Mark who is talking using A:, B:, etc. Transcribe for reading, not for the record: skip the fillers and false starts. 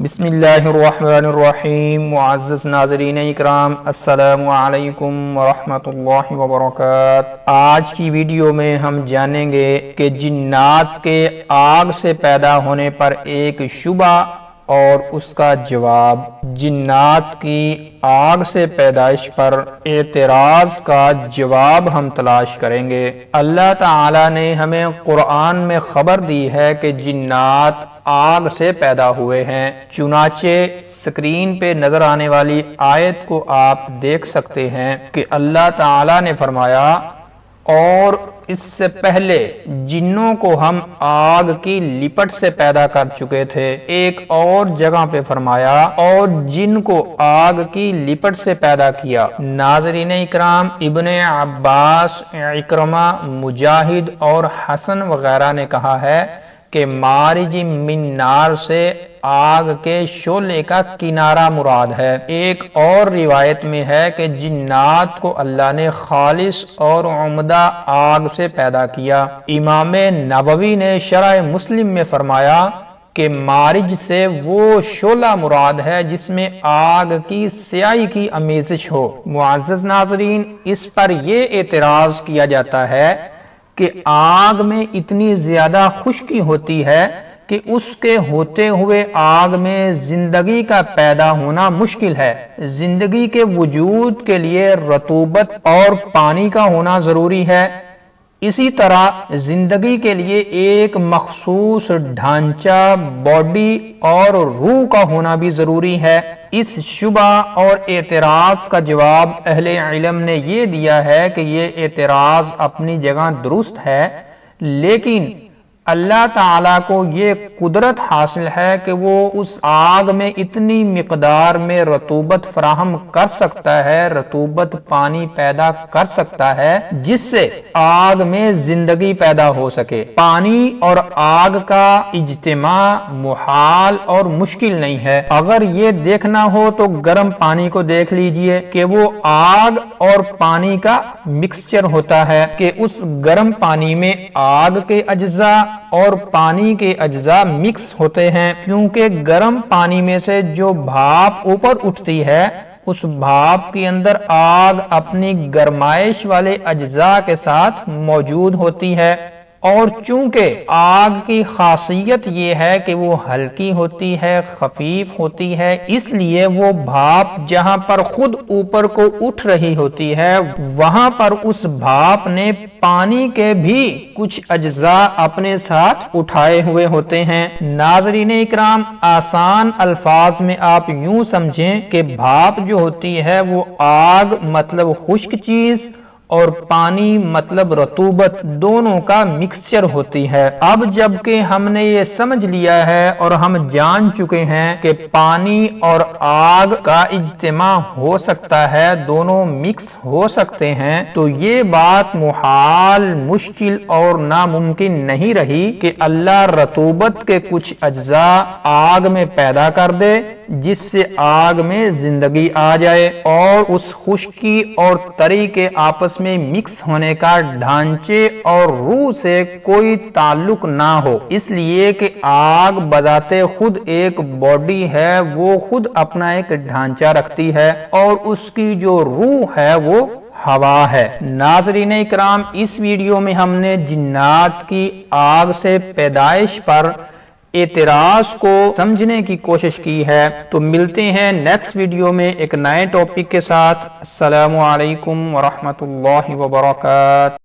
A: بسم اللہ الرحمن الرحیم۔ معزز ناظرین اکرام، السلام علیکم ورحمۃ اللہ وبرکاتہ۔ آج کی ویڈیو میں ہم جانیں گے کہ جنات کے آگ سے پیدا ہونے پر ایک شبہ اور اس کا جواب۔ جنات کی آگ سے پیدائش پر اعتراض کا جواب ہم تلاش کریں گے۔ اللہ تعالی نے ہمیں قرآن میں خبر دی ہے کہ جنات آگ سے پیدا ہوئے ہیں۔ چنانچہ سکرین پہ نظر آنے والی آیت کو آپ دیکھ سکتے ہیں کہ اللہ تعالی نے فرمایا، اور اس سے پہلے جنوں کو ہم آگ کی لپٹ سے پیدا کر چکے تھے۔ ایک اور جگہ پہ فرمایا، اور جن کو آگ کی لپٹ سے پیدا کیا۔ ناظرین اکرام، ابن عباس، اکرمہ، مجاہد اور حسن وغیرہ نے کہا ہے کہ مارج من نار سے آگ کے شعلے کا کنارہ مراد ہے۔ ایک اور روایت میں ہے کہ جنات کو اللہ نے خالص اور عمدہ آگ سے پیدا کیا۔ امام نووی نے شرح مسلم میں فرمایا کہ مارج سے وہ شعلہ مراد ہے جس میں آگ کی سیاہی کی آمیزش ہو۔ معزز ناظرین، اس پر یہ اعتراض کیا جاتا ہے کہ آگ میں اتنی زیادہ خشکی ہوتی ہے کہ اس کے ہوتے ہوئے آگ میں زندگی کا پیدا ہونا مشکل ہے۔ زندگی کے وجود کے لیے رطوبت اور پانی کا ہونا ضروری ہے۔ اسی طرح زندگی کے لیے ایک مخصوص ڈھانچہ، باڈی اور روح کا ہونا بھی ضروری ہے۔ اس شبہ اور اعتراض کا جواب اہل علم نے یہ دیا ہے کہ یہ اعتراض اپنی جگہ درست ہے، لیکن اللہ تعالیٰ کو یہ قدرت حاصل ہے کہ وہ اس آگ میں اتنی مقدار میں رطوبت فراہم کر سکتا ہے، رطوبت پانی پیدا کر سکتا ہے جس سے آگ میں زندگی پیدا ہو سکے۔ پانی اور آگ کا اجتماع محال اور مشکل نہیں ہے۔ اگر یہ دیکھنا ہو تو گرم پانی کو دیکھ لیجئے کہ وہ آگ اور پانی کا مکسچر ہوتا ہے کہ اس گرم پانی میں آگ کے اجزاء اور پانی کے اجزاء مکس ہوتے ہیں، کیونکہ گرم پانی میں سے جو بھاپ اوپر اٹھتی ہے اس بھاپ کے اندر آگ اپنی گرمائش والے اجزاء کے ساتھ موجود ہوتی ہے، اور چونکہ آگ کی خاصیت یہ ہے کہ وہ ہلکی ہوتی ہے، خفیف ہوتی ہے، اس لیے وہ بھاپ جہاں پر خود اوپر کو اٹھ رہی ہوتی ہے وہاں پر اس بھاپ نے پانی کے بھی کچھ اجزاء اپنے ساتھ اٹھائے ہوئے ہوتے ہیں۔ ناظرین اکرام، آسان الفاظ میں آپ یوں سمجھیں کہ بھاپ جو ہوتی ہے وہ آگ مطلب خشک چیز اور پانی مطلب رطوبت دونوں کا مکسچر ہوتی ہے۔ اب جب کہ ہم نے یہ سمجھ لیا ہے اور ہم جان چکے ہیں کہ پانی اور آگ کا اجتماع ہو سکتا ہے، دونوں مکس ہو سکتے ہیں، تو یہ بات محال، مشکل اور ناممکن نہیں رہی کہ اللہ رطوبت کے کچھ اجزاء آگ میں پیدا کر دے جس سے آگ میں زندگی آ جائے، اور اس خشکی اور تری کے آپس میں مکس ہونے کا ڈھانچے اور روح سے کوئی تعلق نہ ہو، اس لیے کہ آگ بذات خود ایک باڈی ہے، وہ خود اپنا ایک ڈھانچہ رکھتی ہے، اور اس کی جو روح ہے وہ ہوا ہے۔ ناظرین اکرام، اس ویڈیو میں ہم نے جنات کی آگ سے پیدائش پر اعتراض کو سمجھنے کی کوشش کی ہے۔ تو ملتے ہیں نیکسٹ ویڈیو میں ایک نئے ٹاپک کے ساتھ۔ السلام علیکم ورحمۃ اللہ وبرکاتہ۔